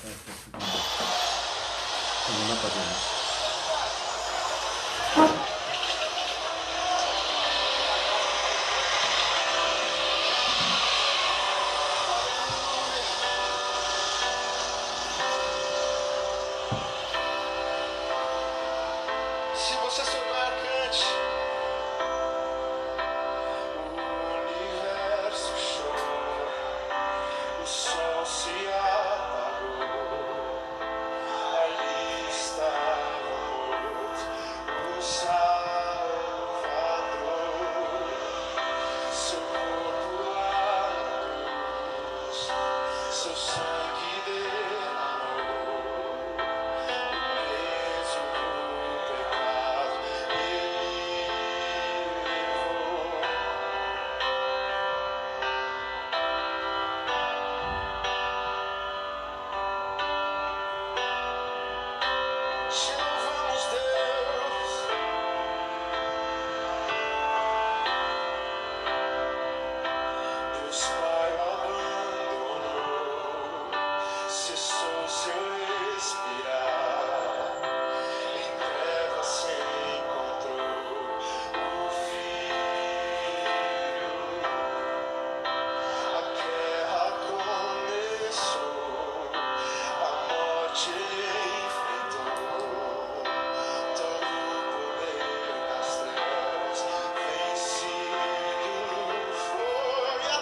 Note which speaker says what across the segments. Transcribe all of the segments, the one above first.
Speaker 1: Segunda página.
Speaker 2: Se você souber, cante. O universo chora, o sol se apagou. Ali estava morto o Salvador. Seu corpo lá na cruz, seu sangue derramou. Preso no pecado, ele levou. Te louvamos, Deus. Deus Pai o abandonou, cessou seu respirar. Em trevas se encontrou o Filho. A guerra começou, a morte ele enfrentou. Todo o poder das trevas vencido foi. A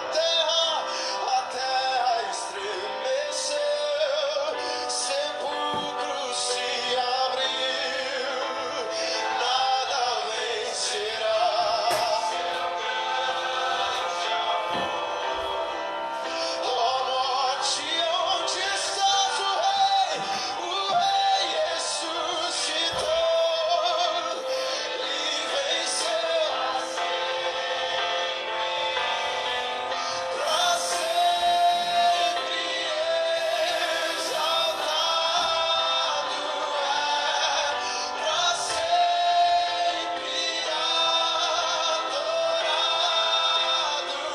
Speaker 2: terra estremeceu, sepulcro se abriu, nada vencerá. Ó morte, onde estás, o rei ressuscitou e venceu pra sempre exaltado pra sempre adorado pra sempre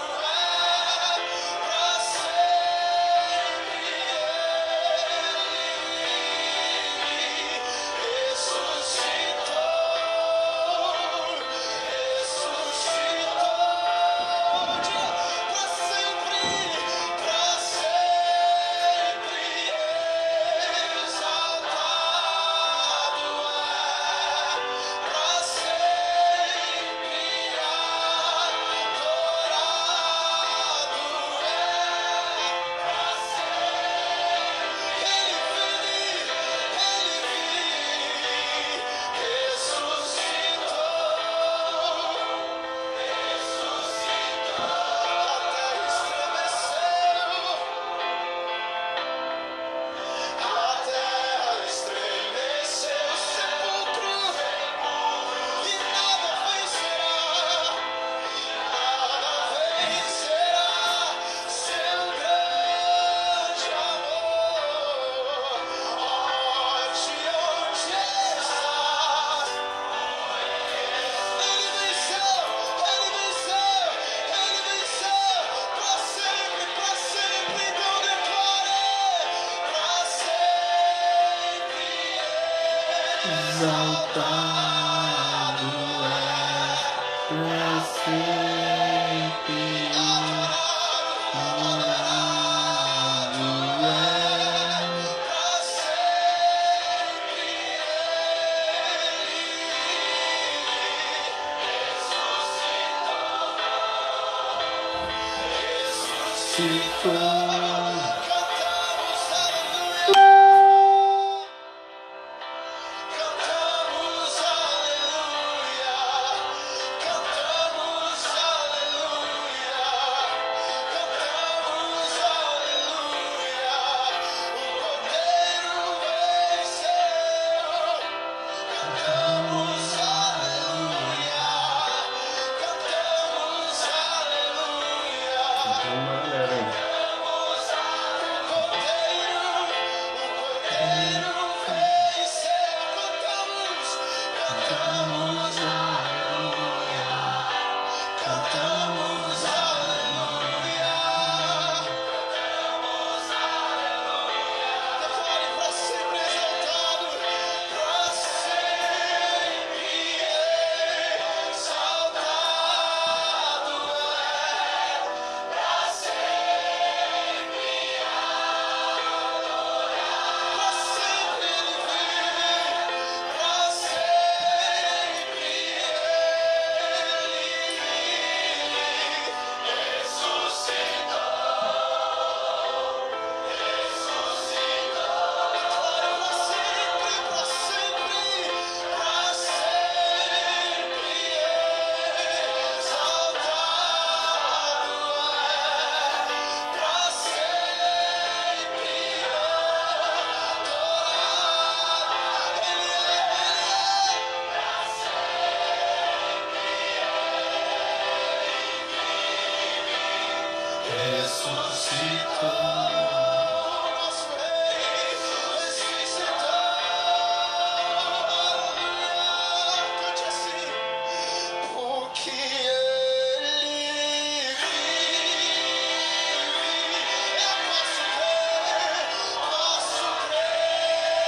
Speaker 1: Exaltado pra sempre, adorado ressuscitou.
Speaker 2: Cantamos aleluia, cantamos aleluia, cantamos aleluia. O Cordeiro venceu. Cantamos aleluia, cantamos aleluia.
Speaker 1: Então, galera,
Speaker 2: Cantamos nosso Rei ressuscitou. Cante assim. Porque Ele vive, eu posso crer no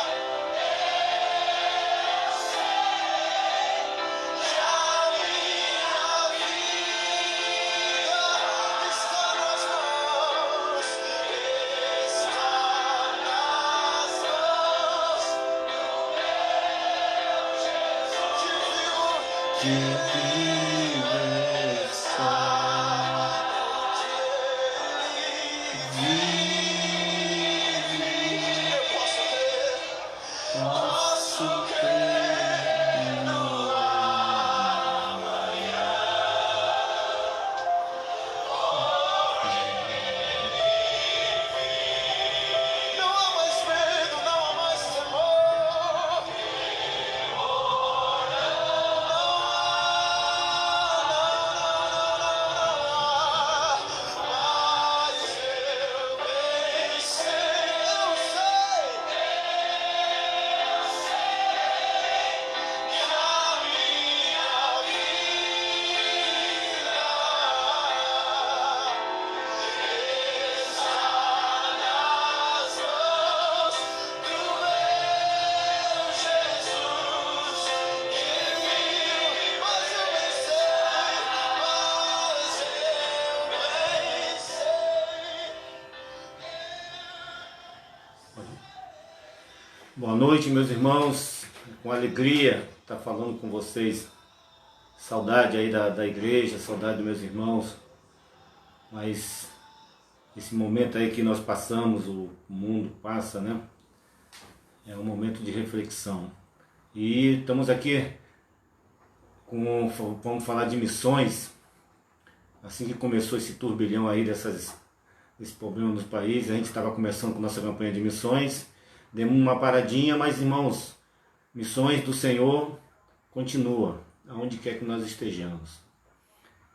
Speaker 2: amanhã.
Speaker 1: Que vivo está, vive, posso crer no amanhã.
Speaker 2: Não há mais medo, não há mais temor. Mas eu bem sei, eu sei que a minha vida está nas mãos do meu Jesus que viu. Mas eu bem sei,
Speaker 3: Boa noite, meus irmãos. Com alegria estar falando com vocês. Saudade aí da igreja, saudade dos meus irmãos. Mas esse momento aí que nós passamos, o mundo passa, né? É um momento de reflexão. E estamos aqui vamos falar de missões. Assim que começou esse turbilhão aí desse problema nos países, a gente estava começando com nossa campanha de missões. Demos uma paradinha, mas irmãos, missões do Senhor continua, aonde quer que nós estejamos.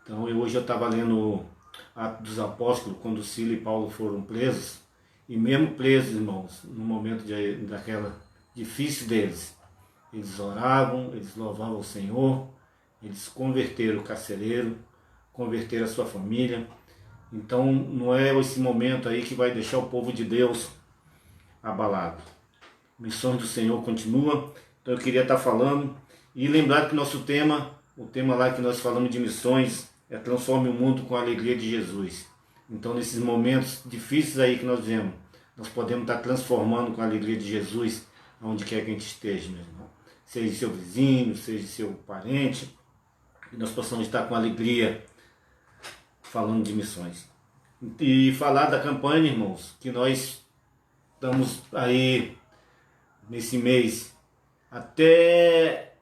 Speaker 3: Então hoje eu estava lendo Atos dos Apóstolos, quando Sila e Paulo foram presos, e mesmo presos, irmãos, no momento daquela difícil deles, eles oravam, eles louvavam o Senhor, eles converteram o carcereiro, converteram a sua família. Então não é esse momento aí que vai deixar o povo de Deus abalado. Missões do Senhor continua. Então eu queria estar falando e lembrar que nosso tema, o tema lá que nós falamos de missões, é transforme o mundo com a alegria de Jesus. Então nesses momentos difíceis aí que nós vemos, nós podemos estar transformando com a alegria de Jesus aonde quer que a gente esteja, meu irmão. Seja seu vizinho, seja seu parente, que nós possamos estar com alegria falando de missões. E falar da campanha, irmãos, que nós estamos aí nesse mês, até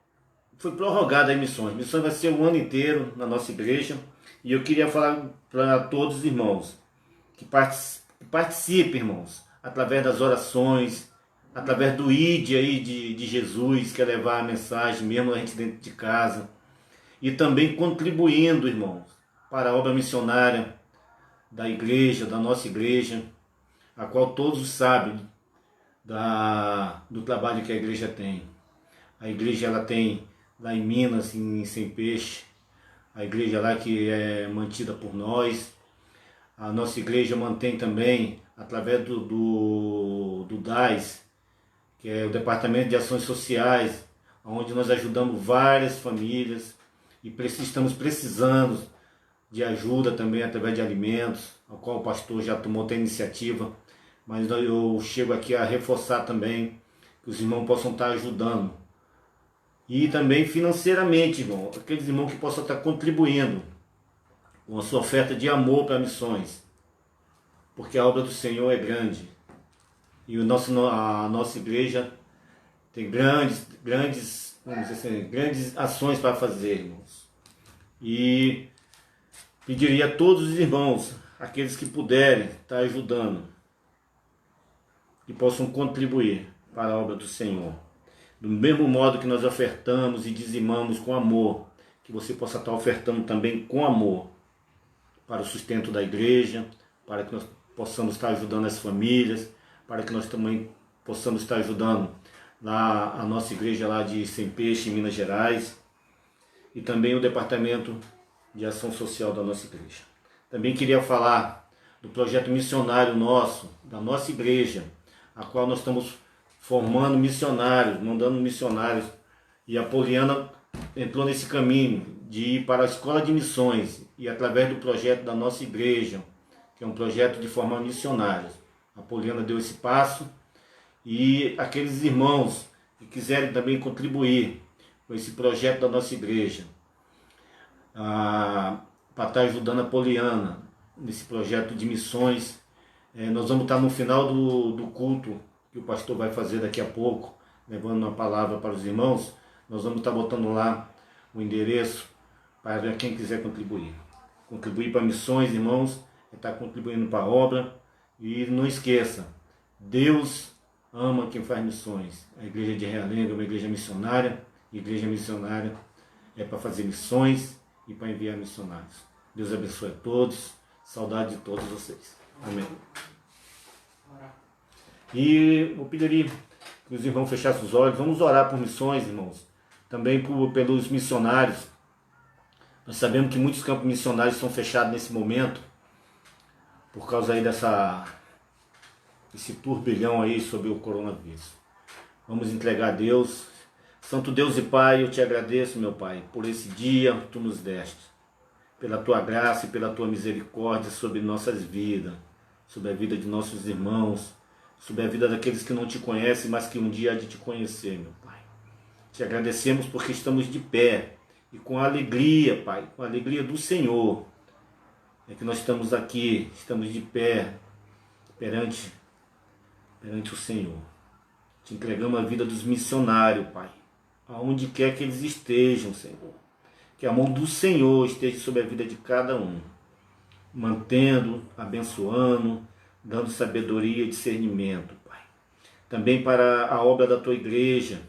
Speaker 3: foi prorrogada a missões. Missões vai ser o ano inteiro na nossa igreja. E eu queria falar para todos os irmãos que participem, irmãos, através das orações, através do ID aí de Jesus, que é levar a mensagem mesmo a gente dentro de casa. E também contribuindo, irmãos, para a obra missionária da igreja, da nossa igreja, a qual todos sabem do trabalho que a igreja tem. A igreja ela tem lá em Minas, em Sem Peixe, a igreja lá que é mantida por nós. A nossa igreja mantém também, através do DAS, que é o Departamento de Ações Sociais, onde nós ajudamos várias famílias e estamos precisando de ajuda também através de alimentos, ao qual o pastor já tomou a iniciativa. Mas eu chego aqui a reforçar também que os irmãos possam estar ajudando. E também financeiramente, irmão, aqueles irmãos que possam estar contribuindo com a sua oferta de amor para missões. Porque a obra do Senhor é grande. E a nossa igreja tem grandes, vamos dizer assim, grandes ações para fazer, irmãos. E pediria a todos os irmãos, aqueles que puderem estar ajudando, que possam contribuir para a obra do Senhor. Do mesmo modo que nós ofertamos e dizimamos com amor, que você possa estar ofertando também com amor para o sustento da igreja, para que nós possamos estar ajudando as famílias, para que nós também possamos estar ajudando lá a nossa igreja lá de Sem Peixe, em Minas Gerais, e também o departamento de ação social da nossa igreja. Também queria falar do projeto missionário nosso, da nossa igreja, a qual nós estamos formando missionários, mandando missionários, e a Poliana entrou nesse caminho de ir para a escola de missões, e através do projeto da nossa igreja, que é um projeto de formar missionários, a Poliana deu esse passo, e aqueles irmãos que quiserem também contribuir com esse projeto da nossa igreja, para estar ajudando a Poliana nesse projeto de missões, nós vamos estar no final do culto que o pastor vai fazer daqui a pouco, levando uma palavra para os irmãos. Nós vamos estar botando lá o endereço para quem quiser contribuir. Contribuir para missões, irmãos, é estar contribuindo para a obra. E não esqueça, Deus ama quem faz missões. A igreja de Realengo é uma igreja missionária. E a igreja missionária é para fazer missões e para enviar missionários. Deus abençoe a todos. Saudade de todos vocês. Amém. E eu pediria que os irmãos fechassem os olhos. Vamos orar por missões, irmãos. Também pelos missionários. Nós sabemos que muitos campos missionários estão fechados nesse momento, por causa aí desse turbilhão aí sobre o coronavírus. Vamos entregar a Deus. Santo Deus e Pai, eu te agradeço, meu Pai, por esse dia que tu nos deste, pela tua graça e pela tua misericórdia sobre nossas vidas, sobre a vida de nossos irmãos, sobre a vida daqueles que não te conhecem, mas que um dia há de te conhecer, meu Pai. Te agradecemos porque estamos de pé e com alegria, Pai, com a alegria do Senhor, é que nós estamos aqui, estamos de pé perante o Senhor. Te entregamos a vida dos missionários, Pai, aonde quer que eles estejam, Senhor. Que a mão do Senhor esteja sobre a vida de cada um, mantendo, abençoando, dando sabedoria e discernimento, Pai. Também para a obra da tua igreja,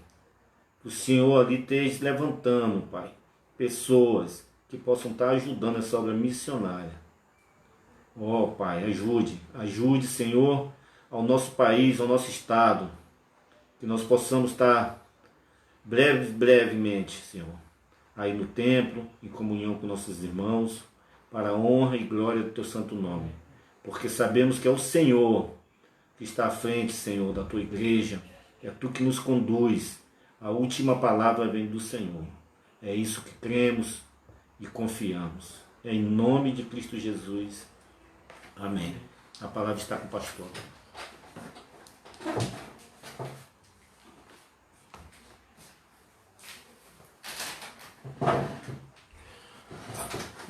Speaker 3: que o Senhor ali esteja levantando, Pai, pessoas que possam estar ajudando essa obra missionária. Ó, Pai, ajude, Senhor, ao nosso país, ao nosso estado, que nós possamos estar brevemente, Senhor, aí no templo, em comunhão com nossos irmãos, para a honra e glória do teu santo nome. Porque sabemos que é o Senhor que está à frente, Senhor, da tua igreja, é tu que nos conduz. A última palavra vem do Senhor. É isso que cremos e confiamos. É em nome de Cristo Jesus. Amém. A palavra está com o pastor.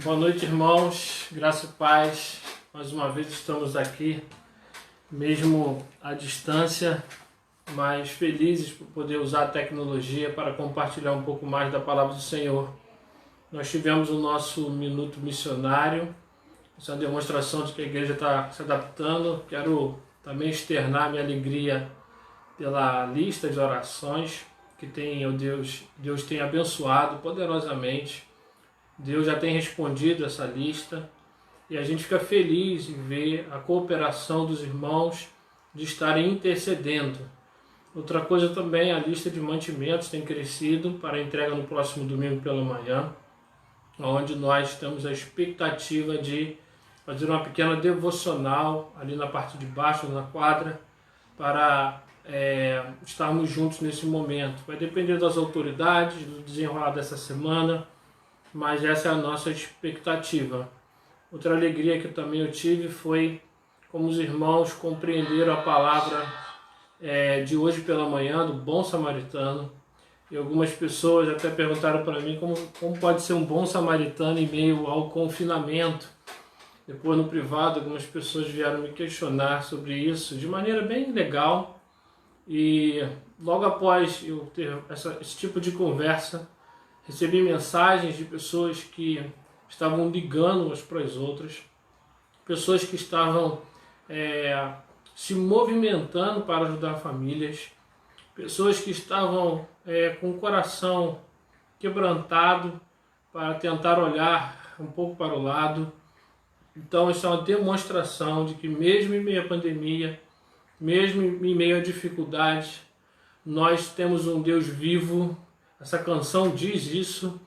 Speaker 4: Boa noite, irmãos. Graça e paz. Mais uma vez estamos aqui, mesmo à distância, mas felizes por poder usar a tecnologia para compartilhar um pouco mais da palavra do Senhor. Nós tivemos o nosso minuto missionário, essa é uma demonstração de que a igreja está se adaptando. Quero também externar minha alegria pela lista de orações que Deus tem abençoado poderosamente. Deus já tem respondido essa lista e a gente fica feliz em ver a cooperação dos irmãos de estarem intercedendo. Outra coisa também, a lista de mantimentos tem crescido para entrega no próximo domingo pela manhã, onde nós temos a expectativa de fazer uma pequena devocional ali na parte de baixo, na quadra, para estarmos juntos nesse momento. Vai depender das autoridades, do desenrolar dessa semana, mas essa é a nossa expectativa. Outra alegria que também eu tive foi como os irmãos compreenderam a palavra de hoje pela manhã, do bom samaritano. E algumas pessoas até perguntaram para mim como pode ser um bom samaritano em meio ao confinamento. Depois no privado algumas pessoas vieram me questionar sobre isso de maneira bem legal, E logo após eu ter esse tipo de conversa, recebi mensagens de pessoas que estavam ligando umas para as outras, pessoas que estavam se movimentando para ajudar famílias, pessoas que estavam com o coração quebrantado para tentar olhar um pouco para o lado. Então isso é uma demonstração de que mesmo em meio à pandemia, mesmo em meio à dificuldade, nós temos um Deus vivo. Essa canção diz isso.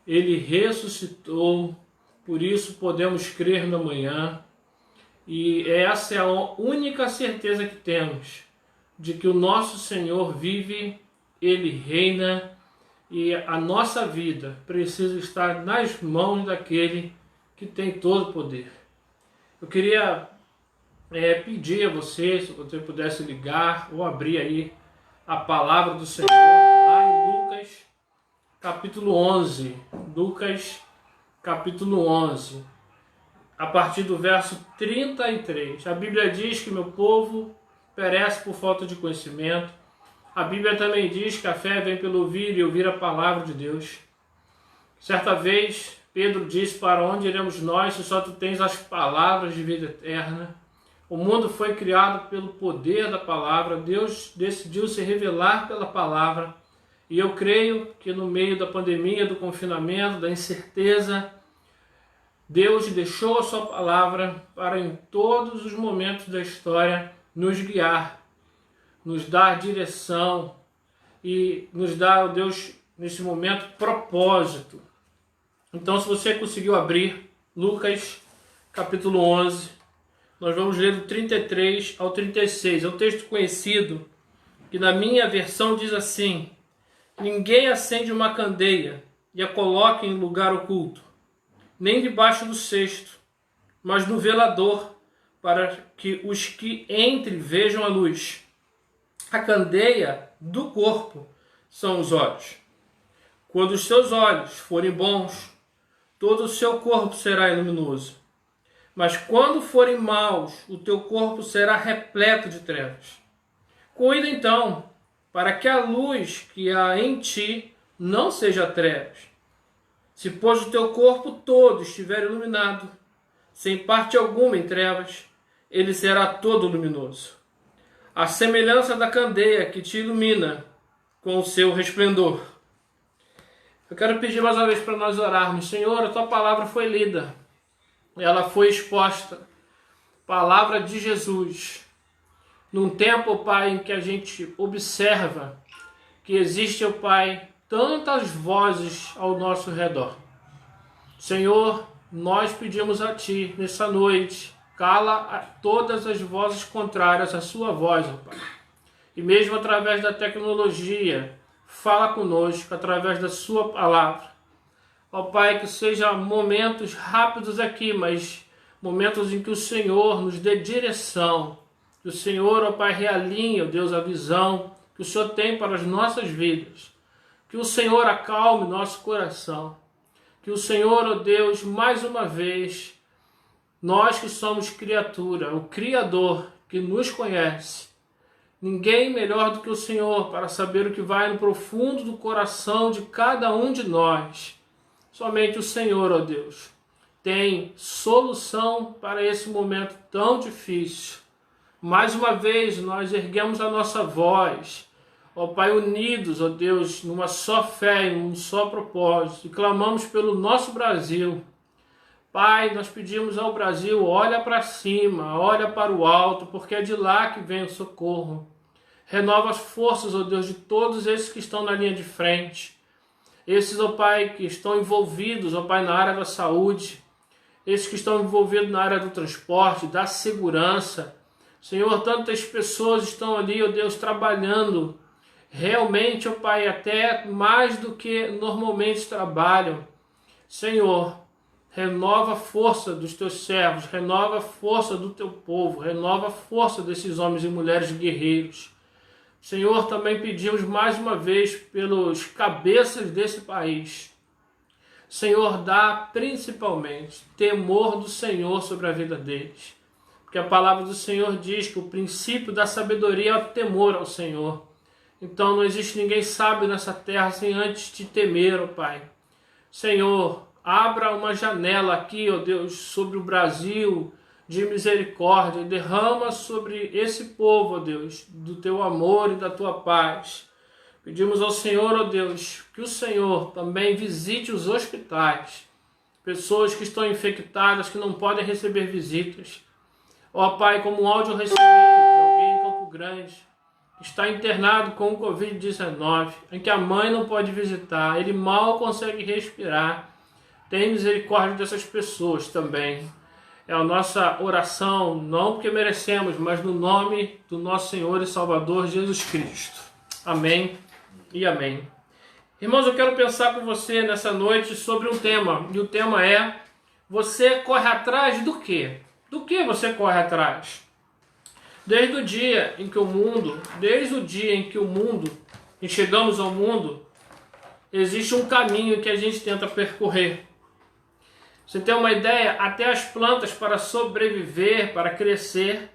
Speaker 4: Ele ressuscitou, por isso podemos crer no amanhã. E essa é a única certeza que temos, de que o nosso Senhor vive, Ele reina, e a nossa vida precisa estar nas mãos daquele que tem todo o poder. Eu queria pedir a você, se você pudesse ligar ou abrir aí a palavra do Senhor, lá em Lucas, capítulo 11. Lucas, capítulo 11, a partir do verso 33. A Bíblia diz que meu povo perece por falta de conhecimento. A Bíblia também diz que a fé vem pelo ouvir e ouvir a palavra de Deus. Certa vez, Pedro disse: para onde iremos nós se só tu tens as palavras de vida eterna? O mundo foi criado pelo poder da palavra. Deus decidiu se revelar pela palavra. E eu creio que no meio da pandemia, do confinamento, da incerteza, Deus deixou a sua palavra para em todos os momentos da história nos guiar, nos dar direção e nos dar, Deus, nesse momento, propósito. Então, se você conseguiu abrir Lucas, capítulo 11, nós vamos ler do 33 ao 36. É um texto conhecido, que na minha versão diz assim: ninguém acende uma candeia e a coloca em lugar oculto, nem debaixo do cesto, mas no velador, para que os que entrem vejam a luz. A candeia do corpo são os olhos. Quando os seus olhos forem bons, todo o seu corpo será luminoso. Mas quando forem maus, o teu corpo será repleto de trevas. Cuida então, para que a luz que há em ti não seja trevas. Se, pois, o teu corpo todo estiver iluminado, sem parte alguma em trevas, ele será todo luminoso. A semelhança da candeia que te ilumina com o seu resplendor. Eu quero pedir mais uma vez para nós orarmos. Senhor, a tua palavra foi lida, ela foi exposta. Palavra de Jesus. Num tempo, Pai, em que a gente observa que existe, Pai, tantas vozes ao nosso redor. Senhor, nós pedimos a Ti nessa noite, cala todas as vozes contrárias à sua voz, Pai. E mesmo através da tecnologia, fala conosco através da sua palavra. Ó Pai, que sejam momentos rápidos aqui, mas momentos em que o Senhor nos dê direção. Que o Senhor, ó Pai, realinhe, ó Deus, a visão que o Senhor tem para as nossas vidas. Que o Senhor acalme nosso coração. Que o Senhor, ó Deus, mais uma vez, nós que somos criatura, o Criador que nos conhece, ninguém melhor do que o Senhor para saber o que vai no profundo do coração de cada um de nós. Somente o Senhor, ó Deus, tem solução para esse momento tão difícil. Mais uma vez, nós erguemos a nossa voz, ó Pai, unidos, ó Deus, numa só fé, em um só propósito, e clamamos pelo nosso Brasil. Pai, nós pedimos ao Brasil, olha para cima, olha para o alto, porque é de lá que vem o socorro. Renova as forças, ó Deus, de todos esses que estão na linha de frente. Esses, ó Pai, que estão envolvidos, ó Pai, na área da saúde. Esses que estão envolvidos na área do transporte, da segurança. Senhor, tantas pessoas estão ali, ó Deus, trabalhando. Realmente, ó Pai, até mais do que normalmente trabalham. Senhor, renova a força dos teus servos, renova a força do teu povo, renova a força desses homens e mulheres guerreiros. Senhor, também pedimos mais uma vez pelos cabeças desse país. Senhor, dá principalmente temor do Senhor sobre a vida deles. Porque a palavra do Senhor diz que o princípio da sabedoria é o temor ao Senhor. Então não existe ninguém sábio nessa terra sem antes te temer, ó Pai. Senhor, abra uma janela aqui, ó Deus, sobre o Brasil de misericórdia. Derrama sobre esse povo, ó Deus, do teu amor e da tua paz. Pedimos ao Senhor, ó Deus, que o Senhor também visite os hospitais. Pessoas que estão infectadas, que não podem receber visitas. Ó Pai, como um áudio eu recebi de alguém em Campo Grande, que está internado com o Covid-19, em que a mãe não pode visitar, ele mal consegue respirar. Tem misericórdia dessas pessoas também. É a nossa oração, não porque merecemos, mas no nome do nosso Senhor e Salvador Jesus Cristo. Amém e amém. Irmãos, eu quero pensar com você nessa noite sobre um tema, e o tema é: você corre atrás do quê? Do que você corre atrás? Desde o dia em que chegamos ao mundo, existe um caminho que a gente tenta percorrer. Você tem uma ideia? Até as plantas, para sobreviver, para crescer,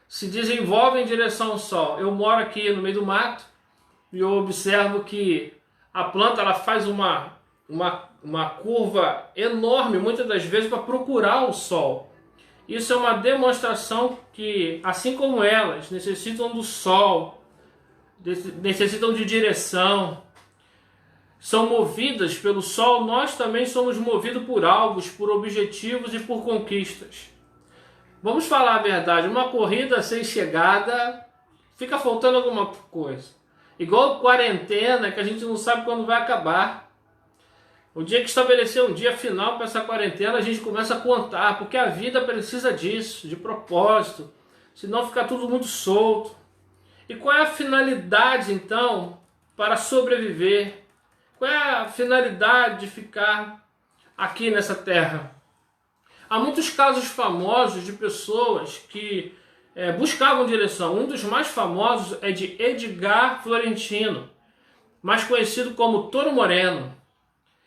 Speaker 4: se desenvolvem em direção ao sol. Eu moro aqui no meio do mato e eu observo que a planta ela faz uma curva enorme, muitas das vezes, para procurar o sol. Isso é uma demonstração que, assim como elas necessitam do sol, necessitam de direção, são movidas pelo sol, nós também somos movidos por alvos, por objetivos e por conquistas. Vamos falar a verdade, uma corrida sem chegada, fica faltando alguma coisa. Igual quarentena, que a gente não sabe quando vai acabar. O dia que estabelecer um dia final para essa quarentena, a gente começa a contar, porque a vida precisa disso, de propósito, senão fica tudo muito solto. E qual é a finalidade, então, para sobreviver? Qual é a finalidade de ficar aqui nessa terra? Há muitos casos famosos de pessoas que buscavam direção. Um dos mais famosos é de Edgar Florentino, mais conhecido como Toro Moreno.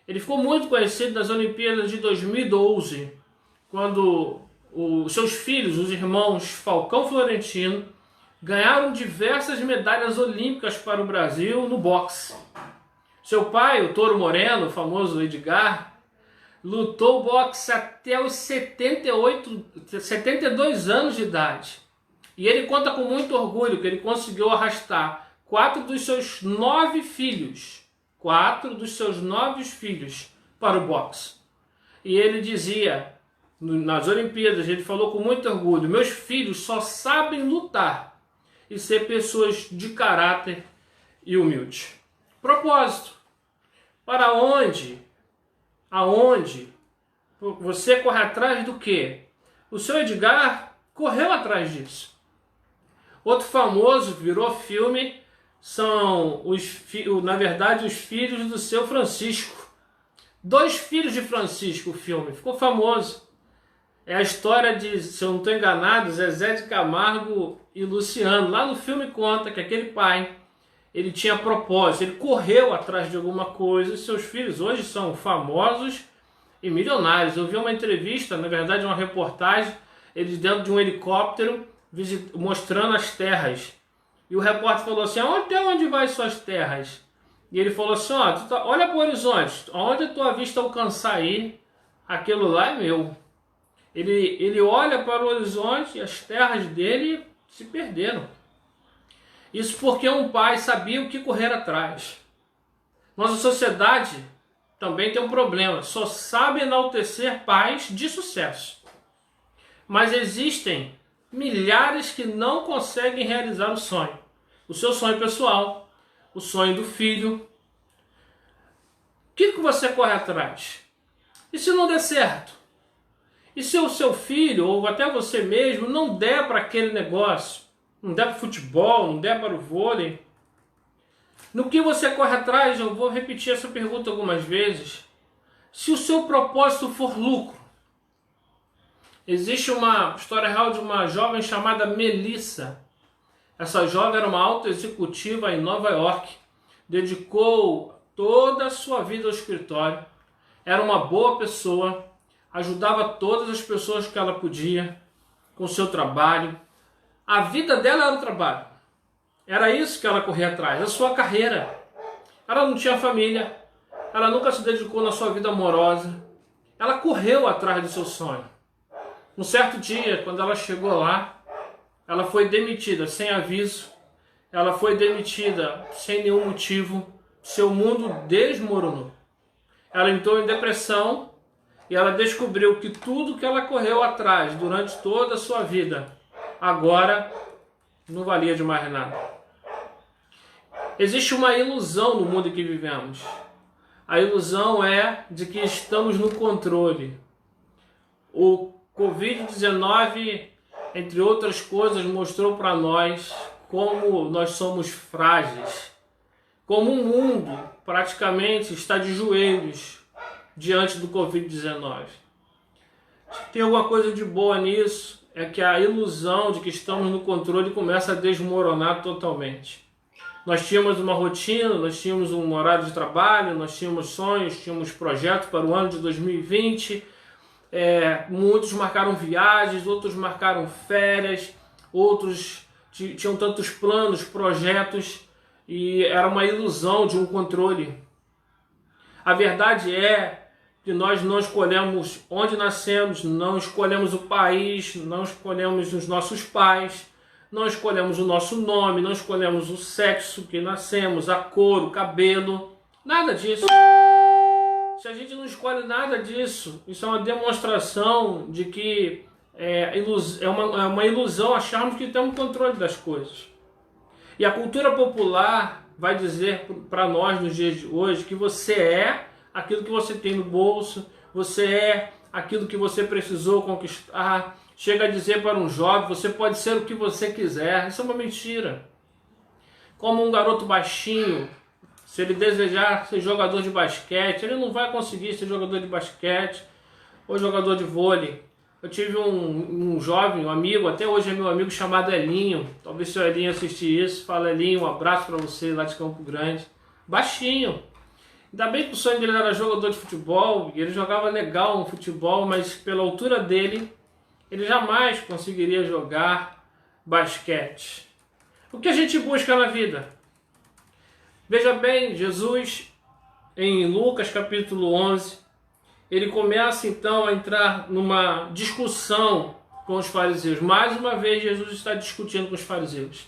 Speaker 4: Ele ficou muito conhecido nas Olimpíadas de 2012, quando os seus filhos, os irmãos Falcão Florentino, ganharam diversas medalhas olímpicas para o Brasil no boxe. Seu pai, o Toro Moreno, o famoso Edgar, lutou boxe até os 72 anos de idade. E ele conta com muito orgulho que ele conseguiu arrastar 4 dos seus 9 filhos para o boxe. E ele dizia, nas Olimpíadas, ele falou com muito orgulho: meus filhos só sabem lutar e ser pessoas de caráter e humilde. Propósito. Para onde? Aonde? Você corre atrás do quê? O seu Edgar correu atrás disso. Outro famoso, virou filme, são os filhos do seu Francisco. 2 filhos de Francisco, o filme, ficou famoso. É a história de, se eu não estou enganado, Zezé de Camargo e Luciano. Lá no filme conta que aquele pai, ele tinha propósito, ele correu atrás de alguma coisa. Seus filhos hoje são famosos e milionários. Eu vi uma entrevista, na verdade uma reportagem, eles dentro de um helicóptero mostrando as terras. E o repórter falou assim: até onde vai suas terras? E ele falou assim: olha para o horizonte, onde a tua vista alcançar aí, aquilo lá é meu. Ele olha para o horizonte e as terras dele se perderam. Isso porque um pai sabia o que correr atrás. Nossa sociedade também tem um problema, só sabe enaltecer pais de sucesso. Mas existem milhares que não conseguem realizar o sonho. O seu sonho pessoal, o sonho do filho. O que você corre atrás? E se não der certo? E se o seu filho, ou até você mesmo, não der para aquele negócio? Não der para o futebol, não der para o vôlei? No que você corre atrás? Eu vou repetir essa pergunta algumas vezes. Se o seu propósito for lucro. Existe uma história real de uma jovem chamada Melissa. Essa jovem era uma alta executiva em Nova York. Dedicou toda a sua vida ao escritório. Era uma boa pessoa. Ajudava todas as pessoas que ela podia. com o seu trabalho. A vida dela era o trabalho. Era isso que ela corria atrás, a sua carreira. Ela não tinha família, ela nunca se dedicou na sua vida amorosa. Ela correu atrás do seu sonho. Um certo dia, quando ela chegou lá, ela foi demitida sem aviso, ela foi demitida sem nenhum motivo, seu mundo desmoronou. Ela entrou em depressão e ela descobriu que tudo que ela correu atrás durante toda a sua vida, agora não valia de mais nada. Existe uma ilusão no mundo em que vivemos. A ilusão é de que estamos no controle. O Covid-19, entre outras coisas, mostrou para nós como nós somos frágeis. Como o mundo praticamente está de joelhos diante do Covid-19. Tem alguma coisa de boa nisso, é que a ilusão de que estamos no controle começa a desmoronar totalmente. Nós tínhamos uma rotina, nós tínhamos um horário de trabalho, nós tínhamos sonhos, tínhamos projetos para o ano de 2020. Muitos marcaram viagens, outros marcaram férias, outros tinham tantos planos, projetos, e era uma ilusão de um controle. A verdade é que nós não escolhemos onde nascemos, não escolhemos o país, não escolhemos os nossos pais, não escolhemos o nosso nome, não escolhemos o sexo que nascemos, a cor, o cabelo, nada disso. Se a gente não escolhe nada disso, isso é uma demonstração de que é uma ilusão acharmos que temos controle das coisas. E a cultura popular vai dizer para nós nos dias de hoje que você é aquilo que você tem no bolso, você é aquilo que você precisou conquistar. Chega a dizer para um jovem, você pode ser o que você quiser. Isso é uma mentira. Como um garoto baixinho, se ele desejar ser jogador de basquete, ele não vai conseguir ser jogador de basquete ou jogador de vôlei. Eu tive um jovem, um amigo, até hoje é meu amigo, chamado Elinho. Talvez se o Elinho assistir isso, fala: Elinho, um abraço para você lá de Campo Grande. Baixinho. Ainda bem que o sonho dele era jogador de futebol, e ele jogava legal no futebol, mas pela altura dele, ele jamais conseguiria jogar basquete. O que a gente busca na vida? Veja bem, Jesus, em Lucas capítulo 11, ele começa então a entrar numa discussão com os fariseus. Mais uma vez Jesus está discutindo com os fariseus.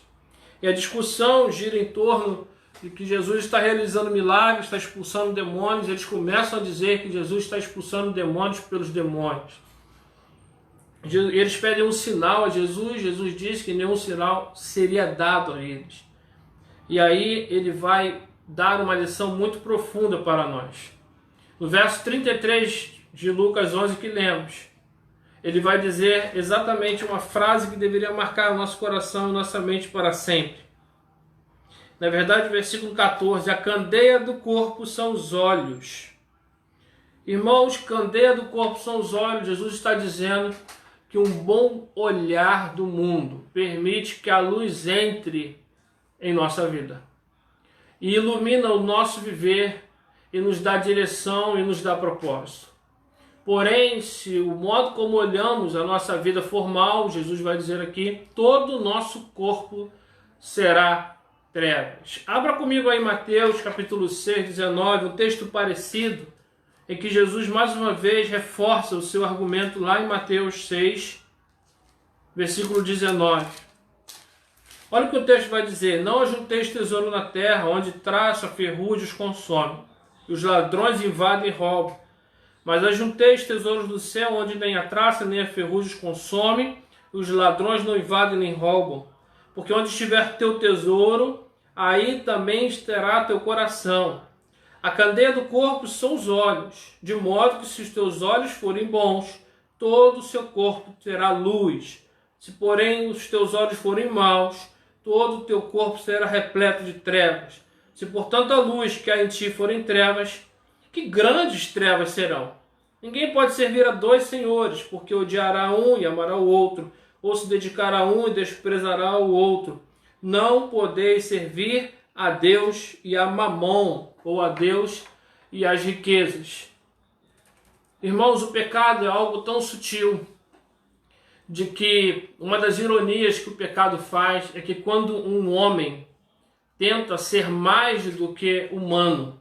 Speaker 4: E a discussão gira em torno de que Jesus está realizando milagres, está expulsando demônios. Eles começam a dizer que Jesus está expulsando demônios pelos demônios. Eles pedem um sinal a Jesus. Jesus diz que nenhum sinal seria dado a eles. E aí ele vai dar uma lição muito profunda para nós. No verso 33 de Lucas 11 que lemos, ele vai dizer exatamente uma frase que deveria marcar o nosso coração e nossa mente para sempre. Na verdade, versículo 14, a candeia do corpo são os olhos. Irmãos, candeia do corpo são os olhos. Jesus está dizendo que um bom olhar do mundo permite que a luz entre em nossa vida e ilumina o nosso viver e nos dá direção e nos dá propósito. Porém, se o modo como olhamos a nossa vida for mal, Jesus vai dizer aqui, todo o nosso corpo será trevas. Abra comigo aí Mateus capítulo 6, 19, um texto parecido, em que Jesus mais uma vez reforça o seu argumento lá em Mateus 6, versículo 19. Olha o que o texto vai dizer: não ajunteis tesouro na terra, onde traça, ferrugem os consome, e os ladrões invadem e roubam. Mas ajunteis tesouros do céu, onde nem a traça nem a ferrugem os consome, e os ladrões não invadem nem roubam. Porque onde estiver teu tesouro, aí também estará teu coração. A candeia do corpo são os olhos, de modo que se os teus olhos forem bons, todo o seu corpo terá luz. Se porém os teus olhos forem maus, todo o teu corpo será repleto de trevas. Se portanto a luz que há em ti forem trevas, que grandes trevas serão. Ninguém pode servir a dois senhores, porque odiará um e amará o outro, ou se dedicará a um e desprezará o outro. Não podeis servir a Deus e a Mamon, ou a Deus e as riquezas. Irmãos, o pecado é algo tão sutil de que uma das ironias que o pecado faz é que quando um homem tenta ser mais do que humano,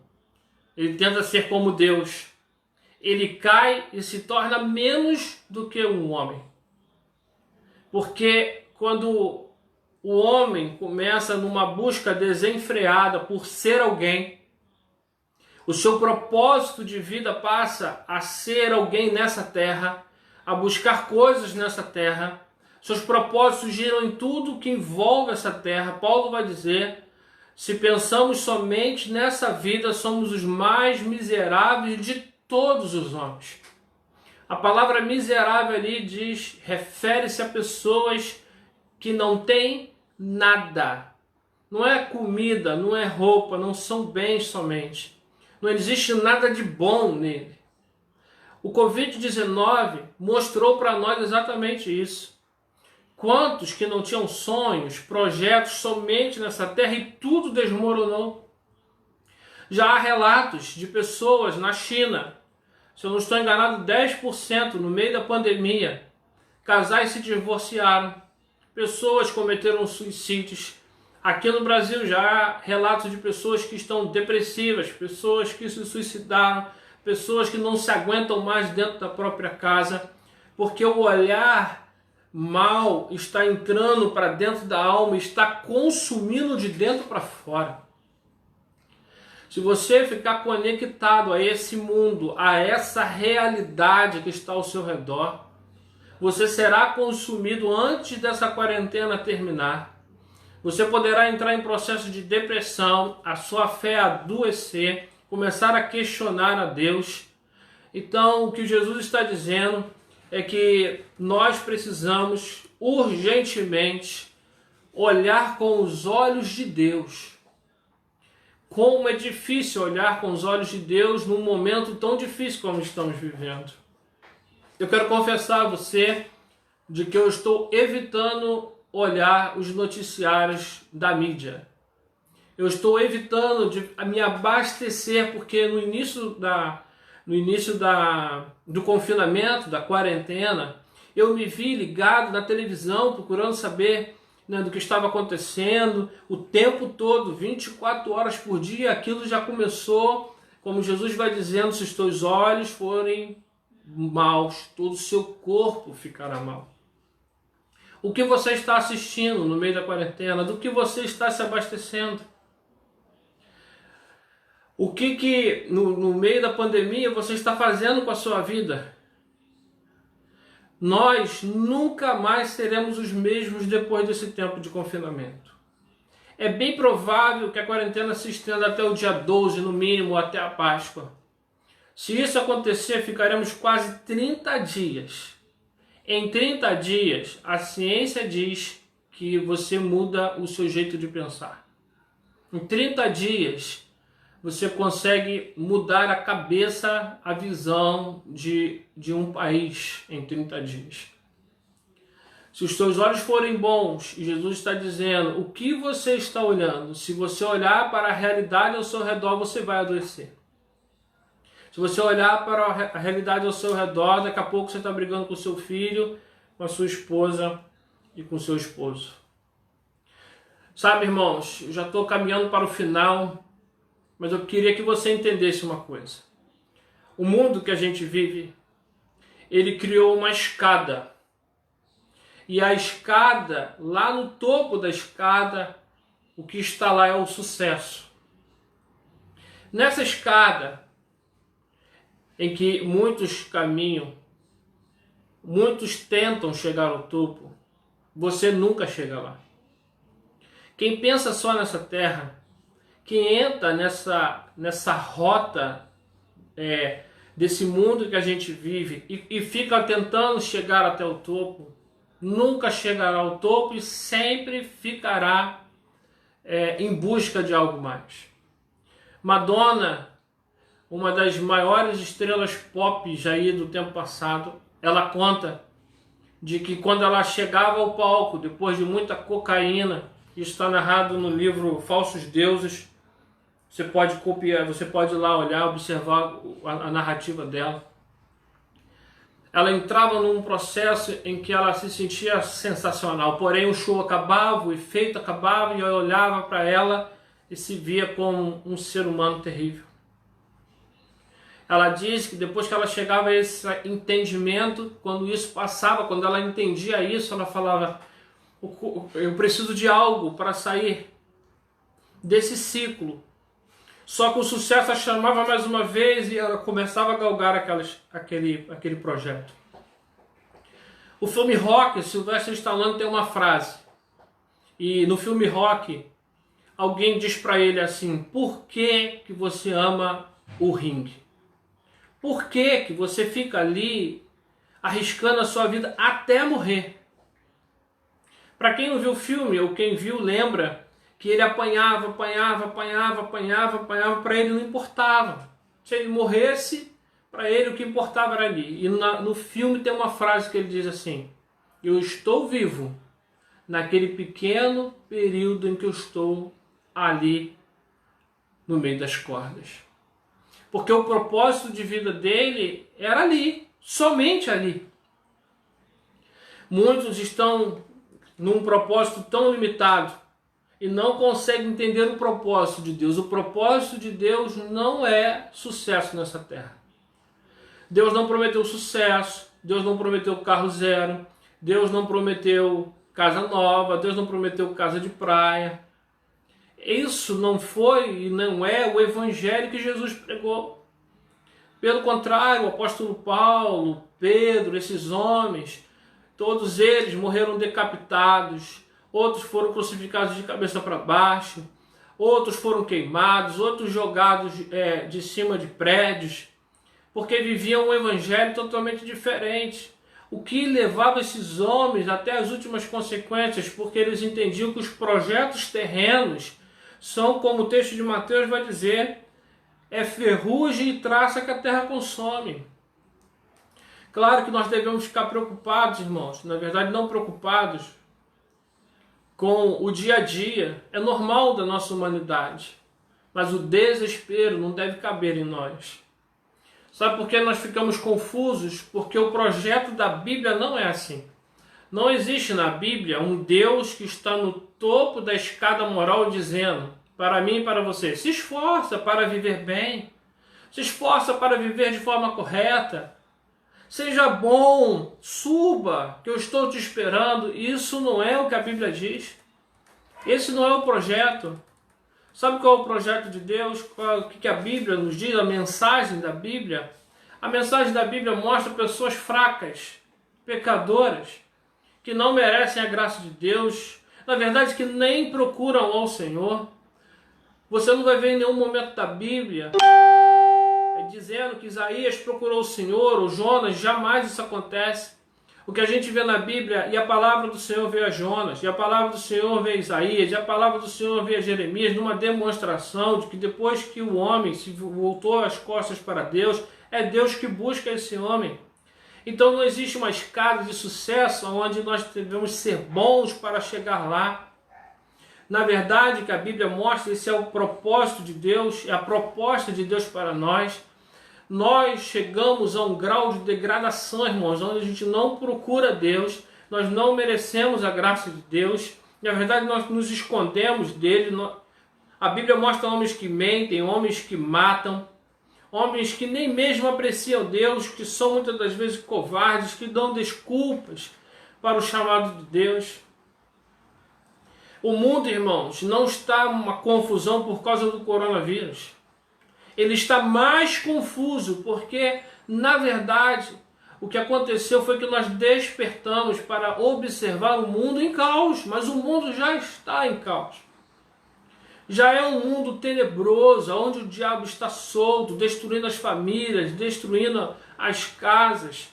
Speaker 4: ele tenta ser como Deus, ele cai e se torna menos do que um homem. Porque quando o homem começa numa busca desenfreada por ser alguém, o seu propósito de vida passa a ser alguém nessa terra, a buscar coisas nessa terra. Seus propósitos giram em tudo que envolve essa terra. Paulo vai dizer: se pensamos somente nessa vida, somos os mais miseráveis de todos os homens. A palavra miserável ali diz, refere-se a pessoas que não têm nada. Não é comida, não é roupa, não são bens somente. Não existe nada de bom nele. O Covid-19 mostrou para nós exatamente isso. Quantos que não tinham sonhos, projetos somente nessa terra e tudo desmoronou. Já há relatos de pessoas na China, se eu não estou enganado, 10% no meio da pandemia, casais se divorciaram, pessoas cometeram suicídios. Aqui no Brasil já há relatos de pessoas que estão depressivas, pessoas que se suicidaram, pessoas que não se aguentam mais dentro da própria casa, porque o olhar mal está entrando para dentro da alma, está consumindo de dentro para fora. Se você ficar conectado a esse mundo, a essa realidade que está ao seu redor, você será consumido antes dessa quarentena terminar. Você poderá entrar em processo de depressão, a sua fé adoecer, começar a questionar a Deus. Então, o que Jesus está dizendo é que nós precisamos urgentemente olhar com os olhos de Deus. Como é difícil olhar com os olhos de Deus num momento tão difícil como estamos vivendo. Eu quero confessar a você de que eu estou evitando olhar os noticiários da mídia. Eu estou evitando de me abastecer, porque no início do confinamento, da quarentena, eu me vi ligado na televisão, procurando saber, né, do que estava acontecendo, o tempo todo, 24 horas por dia. Aquilo já começou, como Jesus vai dizendo, se os teus olhos forem maus, todo o seu corpo ficará mal. O que você está assistindo no meio da quarentena? Do que você está se abastecendo? O que no meio da pandemia você está fazendo com a sua vida? Nós nunca mais seremos os mesmos depois desse tempo de confinamento. É bem provável que a quarentena se estenda até o dia 12, no mínimo, até a Páscoa. Se isso acontecer, ficaremos quase 30 dias. Em 30 dias, a ciência diz que você muda o seu jeito de pensar. Em 30 dias, você consegue mudar a cabeça, a visão de um país em 30 dias. Se os seus olhos forem bons, e Jesus está dizendo, o que você está olhando? Se você olhar para a realidade ao seu redor, você vai adoecer. Se você olhar para a realidade ao seu redor, daqui a pouco você está brigando com o seu filho, com a sua esposa e com o seu esposo. Sabe, irmãos, eu já estou caminhando para o final, mas eu queria que você entendesse uma coisa. O mundo que a gente vive, ele criou uma escada. E a escada, lá no topo da escada, o que está lá é o sucesso. Nessa escada, em que muitos caminham, muitos tentam chegar ao topo, você nunca chega lá. Quem pensa só nessa terra, quem entra nessa rota desse mundo que a gente vive e fica tentando chegar até o topo, nunca chegará ao topo e sempre ficará em busca de algo mais. Madonna, uma das maiores estrelas pop aí do tempo passado, ela conta de que quando ela chegava ao palco, depois de muita cocaína, isso está narrado no livro Falsos Deuses, você pode copiar, você pode ir lá olhar, observar a narrativa dela. ela entrava num processo em que ela se sentia sensacional, porém o show acabava, o efeito acabava e eu olhava para ela e se via como um ser humano terrível. Ela diz que depois que ela chegava a esse entendimento, quando isso passava, quando ela entendia isso, ela falava: eu preciso de algo para sair desse ciclo. Só que o sucesso a chamava mais uma vez e ela começava a galgar aquele projeto. O filme Rock, Sylvester Stallone tem uma frase. E no filme Rock, alguém diz para ele assim: por que você ama o ringue? Por que você fica ali arriscando a sua vida até morrer? Para quem não viu o filme, ou quem viu lembra que ele apanhava, para ele não importava. Se ele morresse, para ele o que importava era ali. E no filme tem uma frase que ele diz assim: eu estou vivo naquele pequeno período em que eu estou ali no meio das cordas. Porque o propósito de vida dele era ali, somente ali. Muitos estão num propósito tão limitado e não conseguem entender o propósito de Deus. O propósito de Deus não é sucesso nessa terra. Deus não prometeu sucesso, Deus não prometeu carro zero, Deus não prometeu casa nova, Deus não prometeu casa de praia. Isso não foi e não é o evangelho que Jesus pregou. Pelo contrário, o apóstolo Paulo, Pedro, esses homens, todos eles morreram decapitados, outros foram crucificados de cabeça para baixo, outros foram queimados, outros jogados de cima de prédios, porque viviam um evangelho totalmente diferente. O que levava esses homens até as últimas consequências, porque eles entendiam que os projetos terrenos são, como o texto de Mateus vai dizer, é ferrugem e traça que a terra consome. Claro que nós devemos ficar preocupados, irmãos, na verdade não preocupados com o dia a dia, é normal da nossa humanidade, mas o desespero não deve caber em nós. Sabe por que nós ficamos confusos? Porque o projeto da Bíblia não é assim. Não existe na Bíblia um Deus que está no topo da escada moral dizendo para mim e para você: se esforça para viver bem, se esforça para viver de forma correta, seja bom, suba, que eu estou te esperando. Isso não é o que a Bíblia diz. Esse não é o projeto. Sabe qual é o projeto de Deus? O que a Bíblia nos diz? A mensagem da Bíblia? A mensagem da Bíblia mostra pessoas fracas, pecadoras, que não merecem a graça de Deus, na verdade que nem procuram ao Senhor. Você não vai ver em nenhum momento da Bíblia dizendo que Isaías procurou o Senhor, ou Jonas, jamais isso acontece. O que a gente vê na Bíblia, e a palavra do Senhor veio a Jonas, e a palavra do Senhor veio a Isaías, e a palavra do Senhor veio a Jeremias, numa demonstração de que depois que o homem se voltou as costas para Deus, é Deus que busca esse homem. Então não existe uma escada de sucesso onde nós devemos ser bons para chegar lá. Na verdade, que a Bíblia mostra, esse é o propósito de Deus, é a proposta de Deus para nós. Nós chegamos a um grau de degradação, irmãos, onde a gente não procura Deus, nós não merecemos a graça de Deus, na verdade nós nos escondemos dele. A Bíblia mostra homens que mentem, homens que matam, homens que nem mesmo apreciam Deus, que são muitas das vezes covardes, que dão desculpas para o chamado de Deus. O mundo, irmãos, não está uma confusão por causa do coronavírus. Ele está mais confuso porque, na verdade, o que aconteceu foi que nós despertamos para observar o mundo em caos, mas o mundo já está em caos. Já é um mundo tenebroso, onde o diabo está solto, destruindo as famílias, destruindo as casas.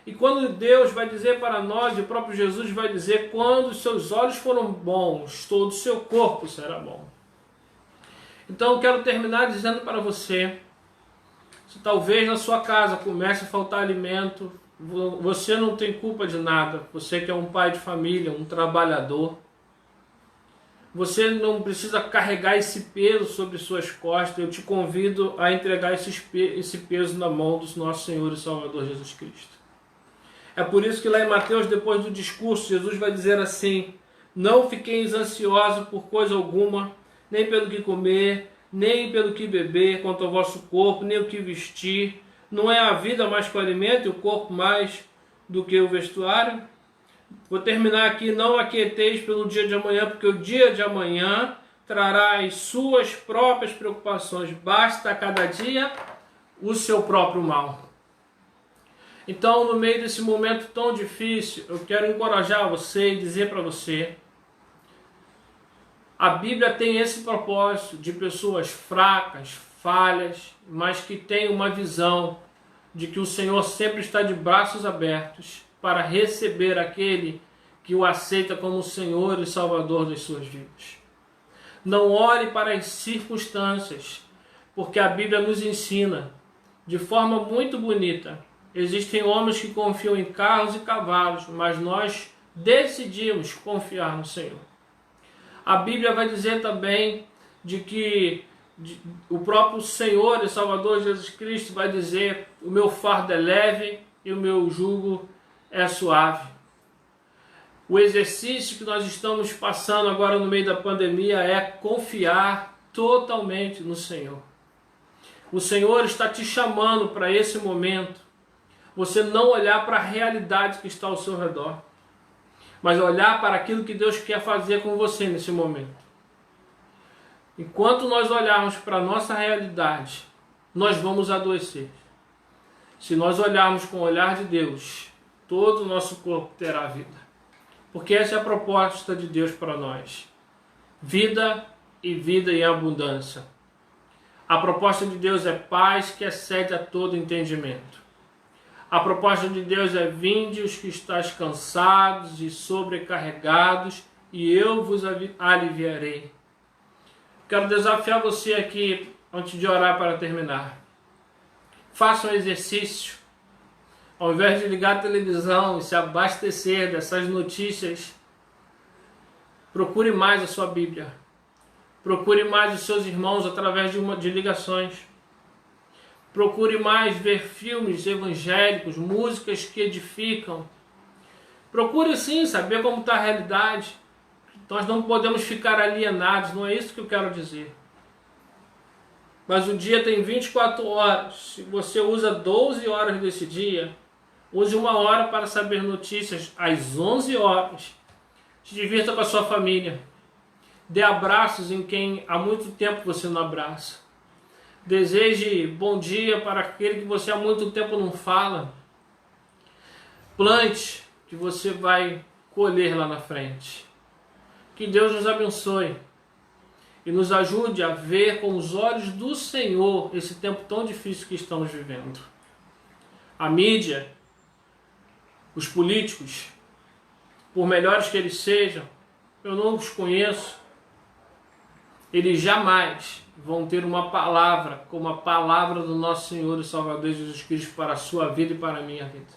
Speaker 4: E quando Deus vai dizer para nós, e o próprio Jesus vai dizer: quando os seus olhos foram bons, todo o seu corpo será bom. Então eu quero terminar dizendo para você, se talvez na sua casa comece a faltar alimento, você não tem culpa de nada, você que é um pai de família, um trabalhador, você não precisa carregar esse peso sobre suas costas. Eu te convido a entregar esse peso na mão do nosso Senhor e Salvador Jesus Cristo. É por isso que lá em Mateus, depois do discurso, Jesus vai dizer assim: não fiqueis ansiosos por coisa alguma, nem pelo que comer, nem pelo que beber, quanto ao vosso corpo, nem o que vestir. Não é a vida mais que o alimento e o corpo mais do que o vestuário? Vou terminar aqui: não aquieteis pelo dia de amanhã, porque o dia de amanhã trará as suas próprias preocupações. Basta a cada dia o seu próprio mal. Então, no meio desse momento tão difícil, eu quero encorajar você e dizer para você: a Bíblia tem esse propósito de pessoas fracas, falhas, mas que têm uma visão de que o Senhor sempre está de braços abertos para receber aquele que o aceita como Senhor e Salvador das suas vidas. Não olhe para as circunstâncias, porque a Bíblia nos ensina de forma muito bonita. Existem homens que confiam em carros e cavalos, mas nós decidimos confiar no Senhor. A Bíblia vai dizer também de que o próprio Senhor e Salvador Jesus Cristo vai dizer: o meu fardo é leve e o meu jugo é suave. O exercício que nós estamos passando agora no meio da pandemia é confiar totalmente no Senhor. O Senhor está te chamando para esse momento. Você não olhar para a realidade que está ao seu redor, mas olhar para aquilo que Deus quer fazer com você nesse momento. Enquanto nós olharmos para a nossa realidade, nós vamos adoecer. Se nós olharmos com o olhar de Deus, todo o nosso corpo terá vida. Porque essa é a proposta de Deus para nós. Vida e vida em abundância. A proposta de Deus é paz que excede a todo entendimento. A proposta de Deus é: vinde os que estáis cansados e sobrecarregados, e eu vos aliviarei. Quero desafiar você aqui, antes de orar para terminar. Faça um exercício. Ao invés de ligar a televisão e se abastecer dessas notícias, procure mais a sua Bíblia. Procure mais os seus irmãos através de ligações. Procure mais ver filmes evangélicos, músicas que edificam. Procure sim saber como está a realidade. Nós não podemos ficar alienados, não é isso que eu quero dizer. Mas o dia tem 24 horas. Se você usa 12 horas desse dia, use 1 hora para saber notícias às 11 horas. Se divirta com a sua família. Dê abraços em quem há muito tempo você não abraça. Deseje bom dia para aquele que você há muito tempo não fala. Plante, que você vai colher lá na frente. Que Deus nos abençoe e nos ajude a ver com os olhos do Senhor esse tempo tão difícil que estamos vivendo. A mídia, os políticos, por melhores que eles sejam, eu não os conheço, eles jamais vão ter uma palavra como a palavra do nosso Senhor e Salvador Jesus Cristo para a sua vida e para a minha vida.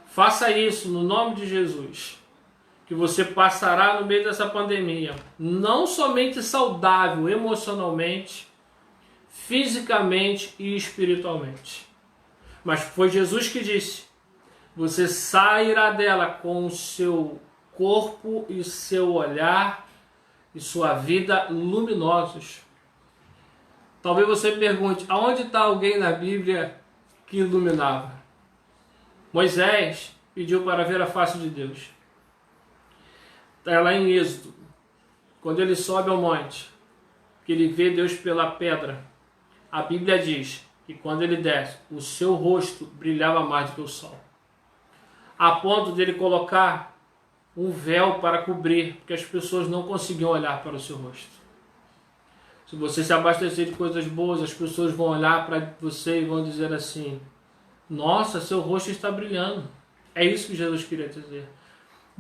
Speaker 4: Faça isso no nome de Jesus, que você passará no meio dessa pandemia, não somente saudável emocionalmente, fisicamente e espiritualmente. Mas foi Jesus que disse: você sairá dela com o seu corpo e seu olhar e sua vida luminosos. Talvez você pergunte: aonde está alguém na Bíblia que iluminava? Moisés pediu para ver a face de Deus. Está lá em Êxodo, quando ele sobe ao monte, que ele vê Deus pela pedra. A Bíblia diz que quando ele desce, o seu rosto brilhava mais do que o sol, a ponto dele colocar um véu para cobrir, porque as pessoas não conseguiam olhar para o seu rosto. Se você se abastecer de coisas boas, as pessoas vão olhar para você e vão dizer assim: nossa, seu rosto está brilhando. É isso que Jesus queria dizer.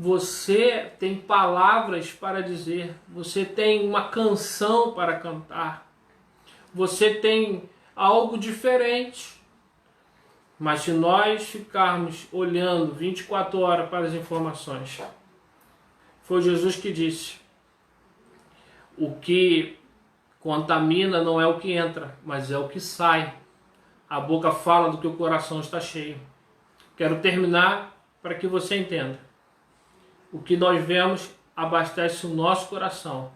Speaker 4: Você tem palavras para dizer, você tem uma canção para cantar, você tem algo diferente. Mas se nós ficarmos olhando 24 horas para as informações, foi Jesus que disse: o que contamina não é o que entra, mas é o que sai. A boca fala do que o coração está cheio. Quero terminar para que você entenda. O que nós vemos abastece o nosso coração.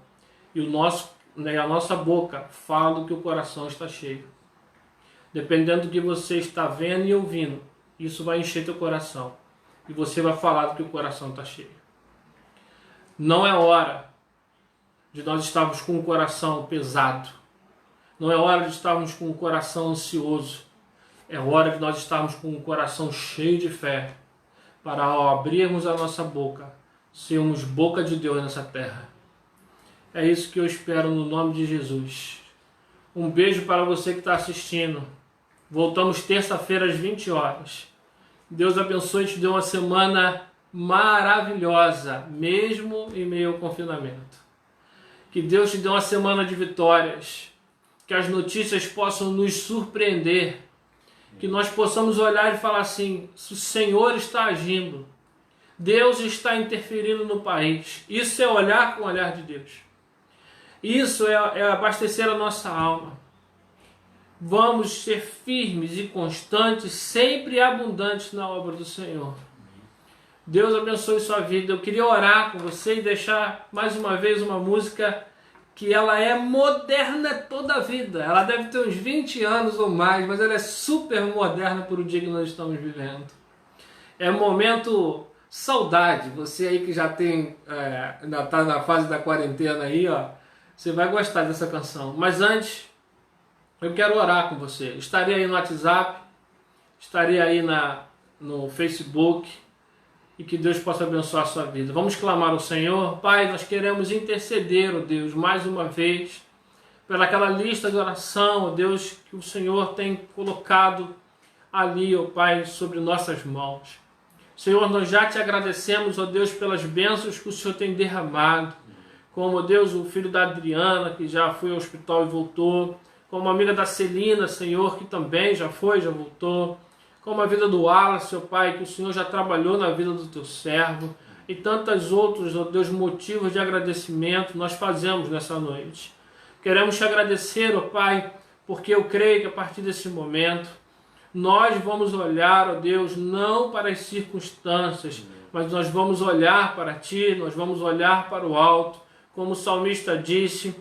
Speaker 4: E a nossa boca fala do que o coração está cheio. Dependendo do que você está vendo e ouvindo, isso vai encher teu coração. E você vai falar do que o coração está cheio. Não é hora de nós estarmos com o coração pesado. Não é hora de estarmos com o coração ansioso. É hora de nós estarmos com o coração cheio de fé. Para ao abrirmos a nossa boca, sermos boca de Deus nessa terra. É isso que eu espero no nome de Jesus. Um beijo para você que está assistindo. Voltamos terça-feira às 20 horas. Deus abençoe e te dê uma semana maravilhosa, mesmo em meio ao confinamento. Que Deus te dê uma semana de vitórias. Que as notícias possam nos surpreender. Que nós possamos olhar e falar assim, o Senhor está agindo. Deus está interferindo no país. Isso é olhar com o olhar de Deus. Isso é abastecer a nossa alma. Vamos ser firmes e constantes, sempre abundantes na obra do Senhor. Deus abençoe sua vida. Eu queria orar com você e deixar mais uma vez uma música que ela é moderna toda a vida. Ela deve ter uns 20 anos ou mais, mas ela é super moderna para o dia que nós estamos vivendo. É um momento saudade. Você aí que já tem, ainda está na fase da quarentena aí, ó, você vai gostar dessa canção. Mas antes, eu quero orar com você. Estarei aí no WhatsApp, estarei aí no Facebook, e que Deus possa abençoar a sua vida. Vamos clamar ao Senhor. Pai, nós queremos interceder, ó Deus, mais uma vez, pelaquela lista de oração, ó Deus, que o Senhor tem colocado ali, ó Pai, sobre nossas mãos. Senhor, nós já te agradecemos, ó Deus, pelas bênçãos que o Senhor tem derramado, como, ó Deus, o filho da Adriana, que já foi ao hospital e voltou, como a amiga da Celina, Senhor, que também já foi, já voltou, como a vida do Wallace, seu Pai, que o Senhor já trabalhou na vida do teu servo, e tantos outros, ó Deus, motivos de agradecimento nós fazemos nessa noite. Queremos te agradecer, ó Pai, porque eu creio que a partir desse momento nós vamos olhar, ó Deus, não para as circunstâncias, mas nós vamos olhar para Ti, nós vamos olhar para o alto, como o salmista disse,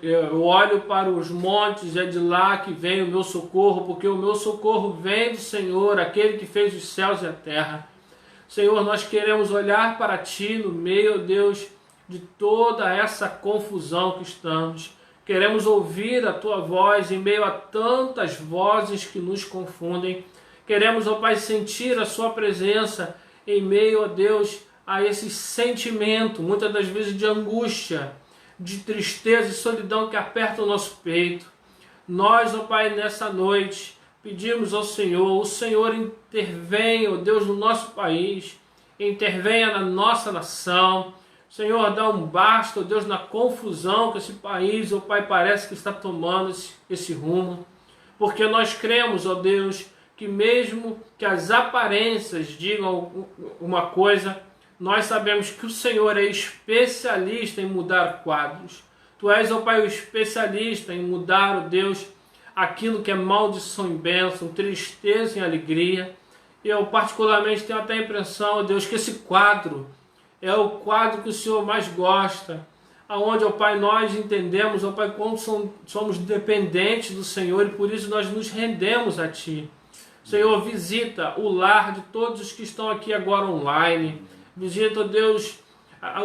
Speaker 4: eu olho para os montes, é de lá que vem o meu socorro, porque o meu socorro vem do Senhor, aquele que fez os céus e a terra. Senhor, nós queremos olhar para Ti no meio, Deus, de toda essa confusão que estamos. Queremos ouvir a Tua voz em meio a tantas vozes que nos confundem. Queremos, ó Pai, sentir a Sua presença em meio, ó Deus, a esse sentimento, muitas das vezes de angústia, de tristeza e solidão que aperta o nosso peito. Nós, ó Pai, nessa noite, pedimos ao Senhor, o Senhor intervenha, ó Deus, no nosso país, intervenha na nossa nação. Senhor, dá um basta, ó Deus, na confusão que esse país, ó Pai, parece que está tomando esse rumo. Porque nós cremos, ó Deus, que mesmo que as aparências digam uma coisa, nós sabemos que o Senhor é especialista em mudar quadros. Tu és, ó Pai, o especialista em mudar, ó Deus, aquilo que é maldição em bênção, tristeza em alegria. E eu particularmente tenho até a impressão, ó Deus, que esse quadro é o quadro que o Senhor mais gosta, aonde, ó Pai, nós entendemos, ó Pai, como somos dependentes do Senhor e por isso nós nos rendemos a Ti. Senhor, visita o lar de todos os que estão aqui agora online. Visita, ó Deus,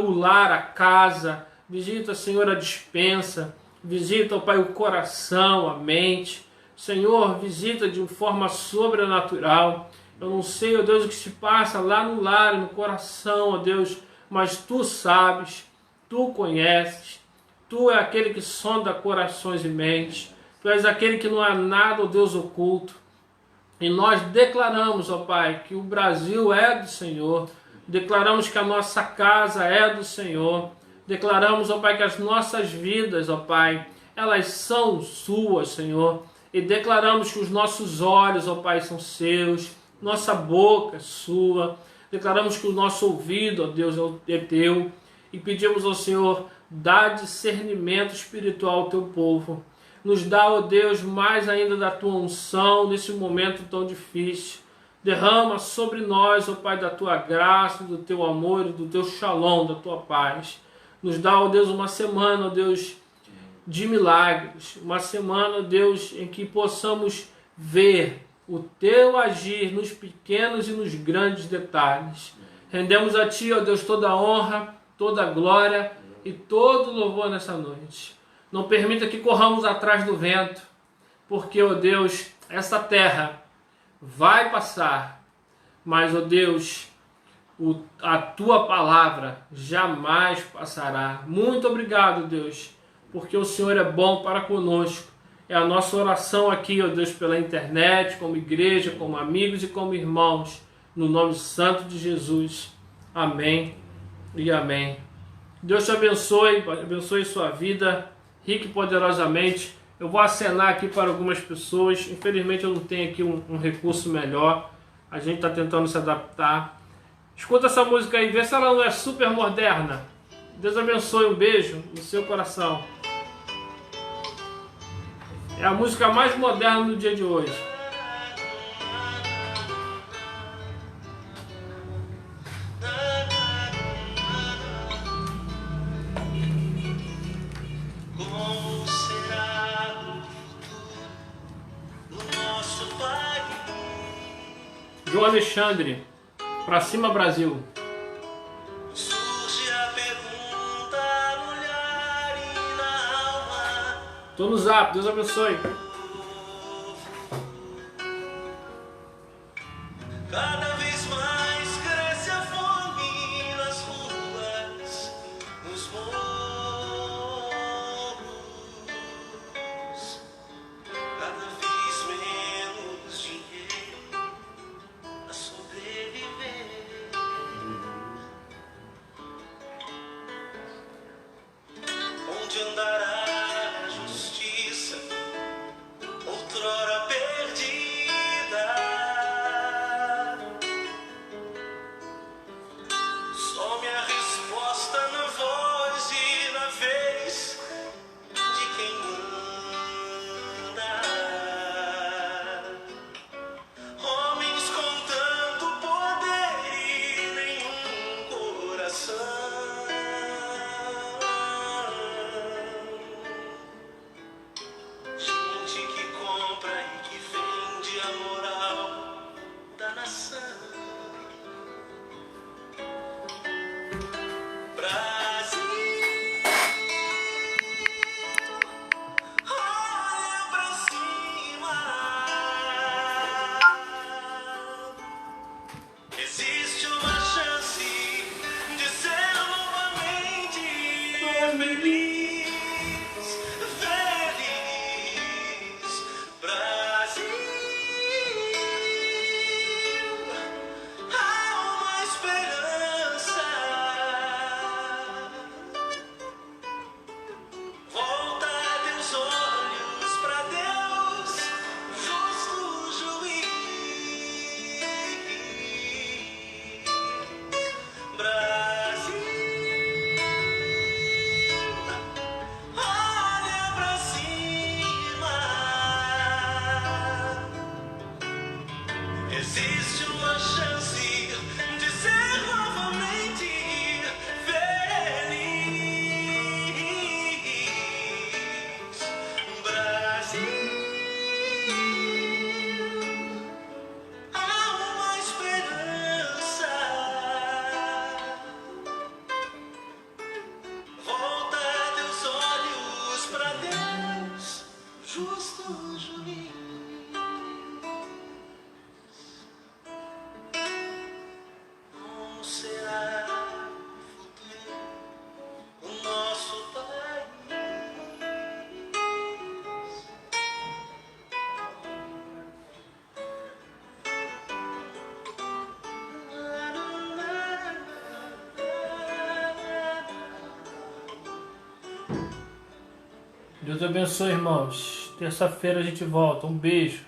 Speaker 4: o lar, a casa. Visita, Senhor, a despensa. Visita, ó Pai, o coração, a mente. Senhor, visita de forma sobrenatural. Eu não sei, ó Deus, o que se passa lá no lar, no coração, ó Deus, mas Tu sabes, Tu conheces. Tu é aquele que sonda corações e mentes. Tu és aquele que não há nada, ó Deus, oculto. E nós declaramos, ó Pai, que o Brasil é do Senhor. Declaramos que a nossa casa é do Senhor. Declaramos, ó Pai, que as nossas vidas, ó Pai, elas são Suas, Senhor. E declaramos que os nossos olhos, ó Pai, são Seus. Nossa boca é Sua. Declaramos que o nosso ouvido, ó Deus, é Teu. E pedimos ao Senhor, dá discernimento espiritual ao Teu povo. Nos dá, ó Deus, mais ainda da Tua unção nesse momento tão difícil. Derrama sobre nós, ó Pai, da tua graça, do teu amor, do teu shalom, da tua paz. Nos dá, ó Deus, uma semana, ó Deus, de milagres. Uma semana, ó Deus, em que possamos ver o teu agir nos pequenos e nos grandes detalhes. Rendemos a ti, ó Deus, toda a honra, toda a glória e todo o louvor nessa noite. Não permita que corramos atrás do vento, porque, ó Deus, essa terra vai passar, mas, ó Deus, a tua palavra jamais passará. Muito obrigado, Deus, porque o Senhor é bom para conosco. É a nossa oração aqui, ó Deus, pela internet, como igreja, como amigos e como irmãos, no nome santo de Jesus. Amém e amém. Deus te abençoe sua vida, rique e poderosamente. Eu vou acenar aqui para algumas pessoas. Infelizmente eu não tenho aqui um recurso melhor. A gente está tentando se adaptar. Escuta essa música aí, vê se ela não é super moderna. Deus abençoe, um beijo no seu coração. É a música mais moderna do dia de hoje.
Speaker 2: Como será o futuro do nosso país?
Speaker 4: João Alexandre, pra cima Brasil.
Speaker 2: Surge a pergunta no olhar e na alma.
Speaker 4: Tô no zap, Deus abençoe.
Speaker 2: Cada vez mais cresce a fome nas ruas, nos morros. Cada vez menos dinheiro a sobreviver. Onde andará a justiça, outrora perdida? Some a resposta na voz e na vez de quem manda. Homens com tanto poder e nenhum coração. Gente que compra e que vende a moral da nação. Brasil, olha pra cima. Existe uma chance de ser novamente feliz, feliz. Brasil, há uma esperança. Volta teus olhos pra Deus, justo juiz. Brasil, olha pra cima. Existe uma chance de ser novamente feliz. Brasil, há uma esperança. Volta teus olhos pra Deus, justo juiz. Como será o futuro do nosso país?
Speaker 4: Deus abençoe, irmãos. Terça-feira a gente volta. Um beijo.